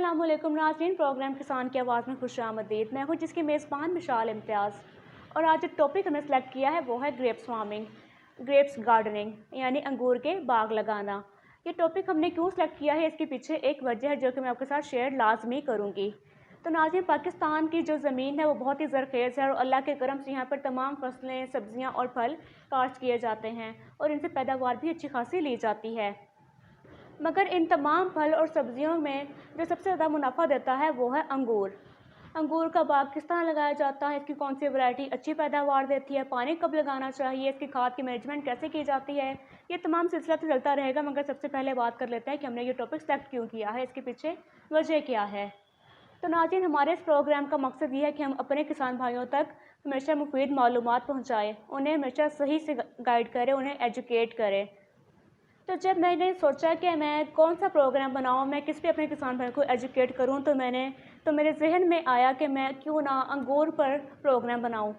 अस्सलामुअलैकुम नाज़रीन, प्रोग्राम किसान की आवाज़ में खुशामदीद। मैं हूँ जिसकी मेज़बान मिशाल इम्तियाज़। और आज जो टॉपिक हमने सेलेक्ट किया है वो है ग्रेप्स फार्मिंग, ग्रेप्स गार्डनिंग यानी अंगूर के बाग लगाना। ये टॉपिक हमने क्यों सेलेक्ट किया है, इसके पीछे एक वजह है जो कि मैं आपके साथ शेयर लाजमी करूँगी। तो नाज़रीन, पाकिस्तान की जो ज़मीन है वो बहुत ही ज़रख़ेज़ है और अल्लाह के करम से यहाँ पर तमाम फसलें, सब्ज़ियाँ और फल काश्त किए जाते हैं और इनसे पैदावार भी अच्छी खासी ली जाती है। मगर इन तमाम फल और सब्ज़ियों में जो सबसे ज़्यादा मुनाफा देता है वो है अंगूर। अंगूर का बाग किस तरह लगाया जाता है, इसकी कौन सी वैरायटी अच्छी पैदावार देती है, पानी कब लगाना चाहिए, इसकी खाद की मैनेजमेंट कैसे की जाती है, ये तमाम सिलसिला तो चलता रहेगा। मगर सबसे पहले बात कर लेते हैं कि हमने ये टॉपिक सेलेक्ट क्यों किया है, इसके पीछे वजह क्या है। तो नाज़रीन, हमारे इस प्रोग्राम का मकसद ये है कि हम अपने किसान भाइयों तक हमेशा मुफीद मालूमात पहुँचाएँ, उन्हें हमेशा सही से गाइड करें, उन्हें एजुकेट करें। तो जब मैंने सोचा कि मैं कौन सा प्रोग्राम बनाऊँ, मैं किस पे अपने किसान भाई को एजुकेट करूँ, तो मेरे ज़हन में आया कि मैं क्यों ना अंगूर पर प्रोग्राम बनाऊँ।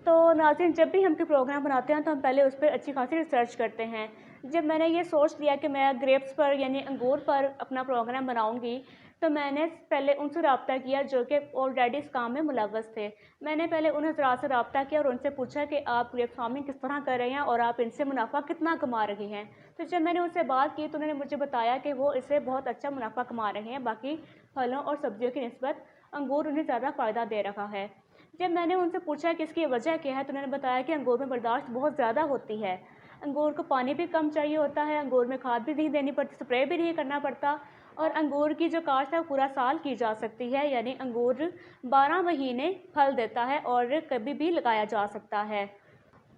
तो नाज़रीन, जब भी हम कोई प्रोग्राम बनाते हैं तो हम पहले उस पर अच्छी खासी रिसर्च करते हैं। जब मैंने ये सोच लिया कि मैं ग्रेप्स पर यानी अंगूर पर अपना प्रोग्राम बनाऊँगी, तो मैंने पहले उनसे रब्ता किया जो कि ऑलरेडी इस काम में मुलव्वस थे। मैंने पहले उन हज़रात से रब्ता किया और उनसे पूछा कि आप ग्रेप फार्मिंग किस तरह कर रहे हैं और आप इनसे मुनाफा कितना कमा रहे हैं। तो जब मैंने उनसे बात की तो उन्होंने मुझे बताया कि वो इससे बहुत अच्छा मुनाफा कमा रहे हैं, बाकी फलों और सब्जियों की निस्बत अंगूर उन्हें ज़्यादा फ़ायदा दे रहा है। जब मैंने उनसे पूछा कि इसकी वजह क्या है, तो उन्होंने बताया कि अंगूर में बर्दाश्त बहुत ज़्यादा होती है। अंगूर को पानी भी कम चाहिए होता है, अंगूर में खाद भी नहीं देनी पड़ती, स्प्रे भी नहीं करना पड़ता और अंगूर की जो काश्त है वो पूरा साल की जा सकती है। यानी अंगूर 12 महीने फल देता है और कभी भी लगाया जा सकता है।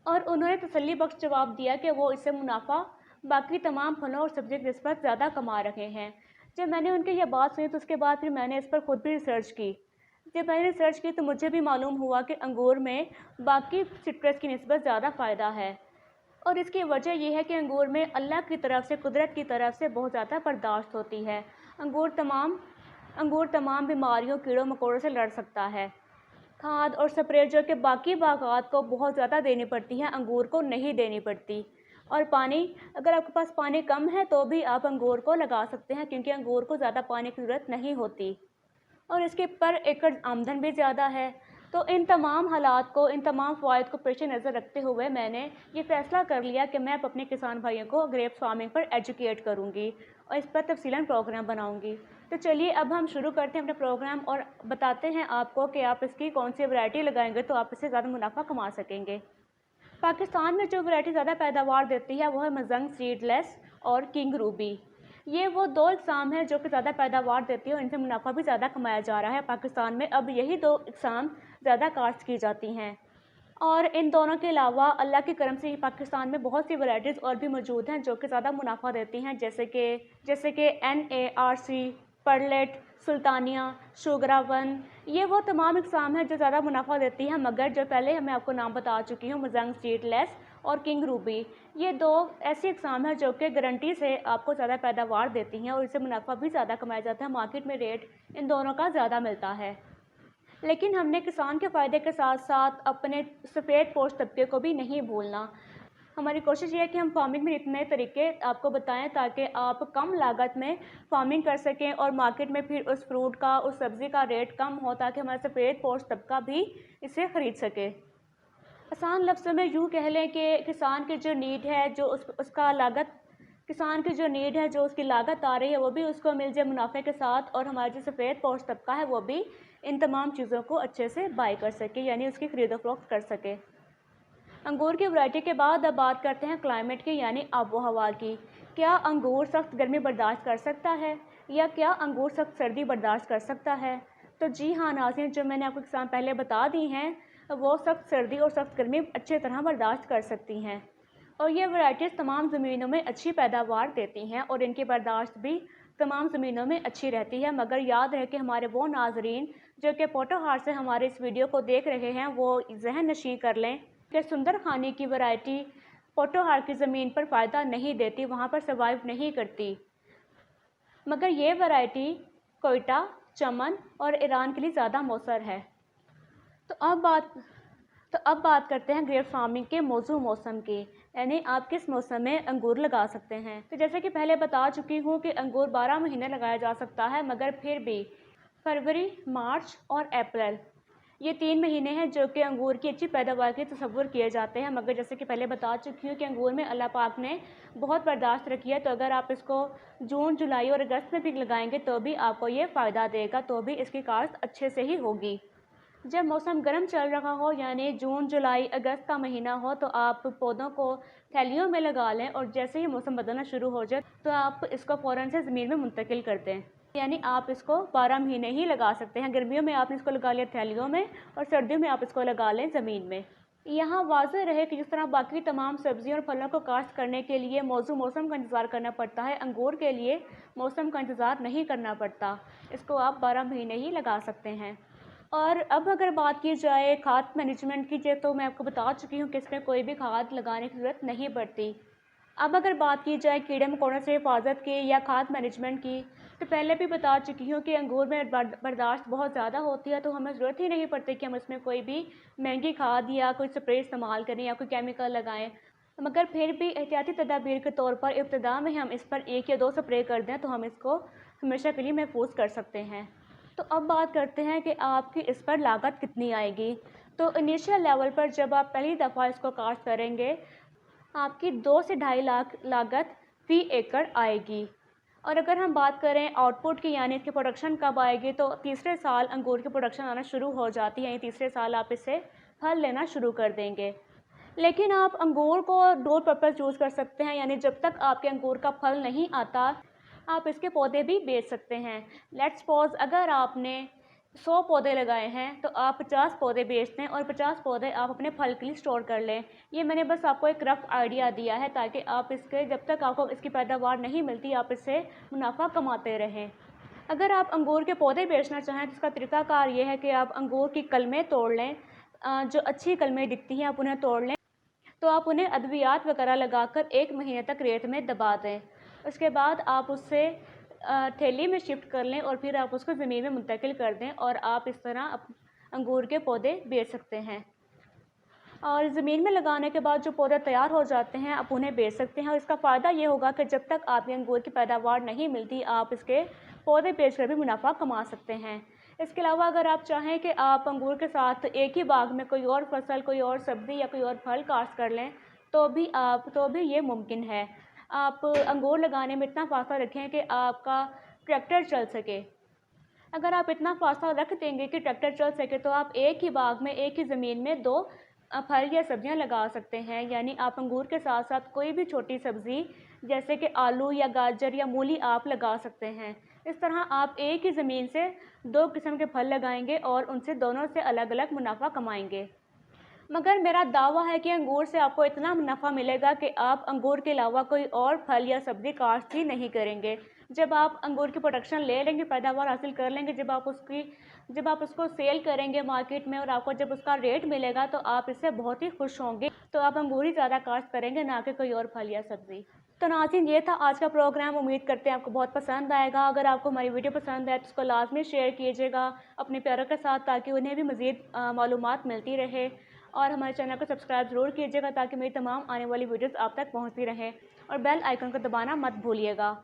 और उन्होंने तसल्ली बख्श जवाब दिया कि वो इससे मुनाफा बाकी तमाम फलों और सब्जी की निस्बत ज़्यादा कमा रहे हैं। जब मैंने उनकी यह बात सुनी तो उसके बाद फिर मैंने इस पर खुद भी रिसर्च की। जब मैंने रिसर्च की तो मुझे भी मालूम हुआ कि अंगूर में बाकी सिट्रस की निस्बत ज़्यादा फ़ायदा है। और इसकी वजह यह है कि अंगूर में अल्लाह की तरफ से, कुदरत की तरफ से बहुत ज़्यादा बर्दाश्त होती है। अंगूर तमाम बीमारियों, कीड़ों मकोड़ों से लड़ सकता है। खाद और स्प्रे जो कि बाकी बागात को बहुत ज़्यादा देनी पड़ती है, अंगूर को नहीं देनी पड़ती। और पानी, अगर आपके पास पानी कम है तो भी आप अंगूर को लगा सकते हैं क्योंकि अंगूर को ज़्यादा पानी की ज़रूरत नहीं होती और इसके पर एकड़ आमदन भी ज़्यादा है। तो इन तमाम हालात को, इन तमाम फ़वाइद को पेश नज़र रखते हुए मैंने ये फ़ैसला कर लिया कि मैं अपने किसान भाइयों को ग्रेप्स फार्मिंग पर एजुकेट करूँगी और इस पर तफसीलन प्रोग्राम बनाऊँगी। तो चलिए अब हम शुरू करते हैं अपना प्रोग्राम और बताते हैं आपको कि आप इसकी कौन सी वैरायटी लगाएंगे तो आप इससे ज़्यादा मुनाफा कमा सकेंगे। पाकिस्तान में जो वैरायटी ज़्यादा पैदावार देती है वो है मजंग सीडलेस और किंग रूबी। ये वो दो इकसाम हैं जो कि ज़्यादा पैदावार देती है और इनसे मुनाफा भी ज़्यादा कमाया जा रहा है पाकिस्तान में। अब यही दो इकसाम ज़्यादा काश्त की जाती हैं और इन दोनों के अलावा अल्लाह के करम से पाकिस्तान में बहुत सी वैरायटीज़ और भी मौजूद हैं जो कि ज़्यादा मुनाफा देती हैं, जैसे कि NARC, परलेट, सुल्तानिया, शुगरा वन। ये वो तमाम इकसाम हैं जो ज़्यादा मुनाफा देती हैं। मगर जो पहले मैं आपको नाम बता चुकी हूँ, मजंग सीडलेस और किंग रूबी, ये दो ऐसी इकसाम हैं जो कि गारंटी से आपको ज़्यादा पैदावार देती हैं और इससे मुनाफा भी ज़्यादा कमाया जाता है। मार्केट में रेट इन दोनों का ज़्यादा मिलता है। लेकिन हमने किसान के फ़ायदे के साथ साथ अपने सफ़ेद पोश तबके को भी नहीं भूलना। हमारी कोशिश ये है कि हम फार्मिंग में इतने तरीके आपको बताएं ताकि आप कम लागत में फार्मिंग कर सकें और मार्केट में फिर उस फ्रूट का, उस सब्ज़ी का रेट कम हो ताकि हमारा सफ़ेद पोश तबका भी इसे ख़रीद सके। आसान लफ्ज़ों में यूँ कह लें कि किसान की जो नीड है, जो उसका लागत, किसान की जो नीड है, जो उसकी लागत आ रही है वो भी उसको मिल जाए मुनाफे के साथ और हमारा जो सफ़ेद पोश तबका है वो भी इन तमाम चीज़ों को अच्छे से बाई कर सके, यानी उसकी ख़रीदो फ़रोख्त कर सके। अंगूर की वैरायटी के बाद अब बात करते हैं क्लाइमेट की, यानी आबो हवा की। क्या अंगूर सख्त गर्मी बर्दाश्त कर सकता है या क्या अंगूर सख्त सर्दी बर्दाश्त कर सकता है? तो जी हाँ नाज़रीन, जो मैंने आपको किसान पहले बता दी हैं वो सख्त सर्दी और सख्त गर्मी अच्छी तरह बर्दाश्त कर सकती हैं और ये वैरायटीज़ तमाम ज़मीनों में अच्छी पैदावार देती हैं और इनकी बर्दाश्त भी तमाम ज़मीनों में अच्छी रहती है। मगर याद रहे कि हमारे वो नाज़रीन जो कि पोटोहार से हमारे इस वीडियो को देख रहे हैं वो जहन नशीं कर लें कि सुंदर खानी की वैरायटी पोटोहार की ज़मीन पर फ़ायदा नहीं देती, वहाँ पर सर्वाइव नहीं करती। मगर ये वैरायटी कोयटा, चमन और ईरान के लिए ज़्यादा मौसर है। तो अब बात करते हैं ग्रेप फार्मिंग के मौजू मौसम की। यानी आप किस मौसम में अंगूर लगा सकते हैं। तो जैसे कि पहले बता चुकी हूँ कि अंगूर 12 महीने लगाया जा सकता है, मगर फिर भी फरवरी, मार्च और अप्रैल ये 3 महीने हैं जो कि अंगूर की अच्छी पैदावार के तसव्वुर किए जाते हैं। मगर जैसे कि पहले बता चुकी हूँ कि अंगूर में अल्लाह पाक ने बहुत बर्दाश्त रखी है, तो अगर आप इसको जून, जुलाई और अगस्त में भी लगाएंगे तो भी आपको ये फ़ायदा देगा, तो भी इसकी काश्त अच्छे से ही होगी। जब मौसम गर्म चल रहा हो यानी जून, जुलाई, अगस्त का महीना हो, तो आप पौधों को थैलियों में लगा लें और जैसे ही मौसम बदलना शुरू हो जाए तो आप इसको फ़ौरन से ज़मीन में मुंतकिल कर दें। यानी आप इसको 12 महीने ही लगा सकते हैं। गर्मियों में आपने इसको लगा लिया थैलियों में और सर्दियों में आप इसको लगा लें ज़मीन में। यहाँ वाज़ेह रहे कि जिस तरह बाकी तमाम सब्ज़ियों और फलों को काश्त करने के लिए मौसम का इंतज़ार करना पड़ता है, अंगूर के लिए मौसम का इंतज़ार नहीं करना पड़ता। इसको आप 12 महीने ही लगा सकते हैं। और अब अगर बात की जाए खाद मैनेजमेंट की, तो मैं आपको बता चुकी हूँ कि इसमें कोई भी खाद लगाने की ज़रूरत नहीं पड़ती। अब अगर बात की जाए कीड़े मकोड़ों से हिफाजत की या खाद मैनेजमेंट की, तो पहले भी बता चुकी हूँ कि अंगूर में बर्दाश्त बहुत ज़्यादा होती है, तो हमें ज़रूरत ही नहीं पड़ती कि हम इसमें कोई भी महंगी खाद या कोई स्प्रे इस्तेमाल करें या कोई केमिकल लगाएं। मगर फिर भी एहतियाती तदाबीर के तौर पर इब्तिदा में हम इस पर 1 या 2 स्प्रे कर दें तो हम इसको हमेशा के लिए महफूज कर सकते हैं। तो अब बात करते हैं कि आपकी इस पर लागत कितनी आएगी। तो इनिशियल लेवल पर जब आप पहली दफ़ा इसको काश्त करेंगे, आपकी 2 से ढाई लाख लागत फ़ी एकड़ आएगी। और अगर हम बात करें आउटपुट की यानी इसकी प्रोडक्शन कब आएगी, तो तीसरे साल अंगूर की प्रोडक्शन आना शुरू हो जाती है, यानी तीसरे साल आप इससे फल लेना शुरू कर देंगे। लेकिन आप अंगूर को डोर पर्पज़ यूज़ कर सकते हैं, यानी जब तक आपके अंगूर का फल नहीं आता आप इसके पौधे भी बेच सकते हैं। लेट्स सपोज़ अगर आपने 100 पौधे लगाए हैं तो आप 50 पौधे बेच दें और 50 पौधे आप अपने फल के लिए स्टोर कर लें। ये मैंने बस आपको एक रफ़ आइडिया दिया है ताकि आप इसके जब तक आपको इसकी पैदावार नहीं मिलती आप इससे मुनाफा कमाते रहें। अगर आप अंगूर के पौधे बेचना चाहें तो इसका तरीक़ाकार ये है कि आप अंगूर की कलमें तोड़ लें, जो अच्छी कलमें दिखती हैं आप उन्हें तोड़ लें, तो आप उन्हें अद्वियात वगैरह लगाकर 1 महीने तक रेत में दबा दें। उसके बाद आप उससे थैली में शिफ्ट कर लें और फिर आप उसको ज़मीन में मुंतकिल कर दें और आप इस तरह अंगूर के पौधे बेच सकते हैं। और ज़मीन में लगाने के बाद जो पौधे तैयार हो जाते हैं आप उन्हें बेच सकते हैं और इसका फ़ायदा ये होगा कि जब तक आपके अंगूर की पैदावार नहीं मिलती आप इसके पौधे बेचकर भी मुनाफा कमा सकते हैं। इसके अलावा अगर आप चाहें कि आप अंगूर के साथ एक ही बाग में कोई और फसल, कोई और सब्ज़ी या कोई और फल काश्त कर लें तो भी ये मुमकिन है। आप अंगूर लगाने में इतना फासला रखें कि आपका ट्रैक्टर चल सके। अगर आप इतना फासला रख देंगे कि ट्रैक्टर चल सके तो आप एक ही बाग में, एक ही ज़मीन में 2 फल या सब्जियां लगा सकते हैं। यानी आप अंगूर के साथ साथ कोई भी छोटी सब्ज़ी जैसे कि आलू या गाजर या मूली आप लगा सकते हैं। इस तरह आप एक ही ज़मीन से 2 किस्म के फल लगाएंगे और उनसे दोनों से अलग अलग मुनाफा कमाएंगे। मगर मेरा दावा है कि अंगूर से आपको इतना मुनाफा मिलेगा कि आप अंगूर के अलावा कोई और फल या सब्ज़ी काश्त ही नहीं करेंगे। जब आप अंगूर की प्रोडक्शन ले लेंगे, पैदावार हासिल कर लेंगे, जब आप उसको सेल करेंगे मार्केट में और आपको जब उसका रेट मिलेगा तो आप इससे बहुत ही खुश होंगे। तो आप अंगूर ही ज़्यादा काश्त करेंगे, ना कि कोई और फल या सब्ज़ी। तो नाज़रीन, ये था आज का प्रोग्राम। उम्मीद करते हैं आपको बहुत पसंद आएगा। अगर आपको हमारी वीडियो पसंद आए तो उसको लाजमी शेयर कीजिएगा अपने प्यारों के साथ, ताकि उन्हें भी मज़ीद मालूमात मिलती रहे। और हमारे चैनल को सब्सक्राइब ज़रूर कीजिएगा ताकि मेरी तमाम आने वाली वीडियोस आप तक पहुंचती रहें, और बेल आइकन को दबाना मत भूलिएगा।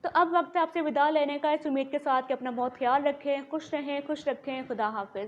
तो अब वक्त है आपसे विदा लेने का, इस उम्मीद के साथ कि अपना बहुत ख्याल रखें, खुश रहें, खुश रखें। खुदा हाफिज़।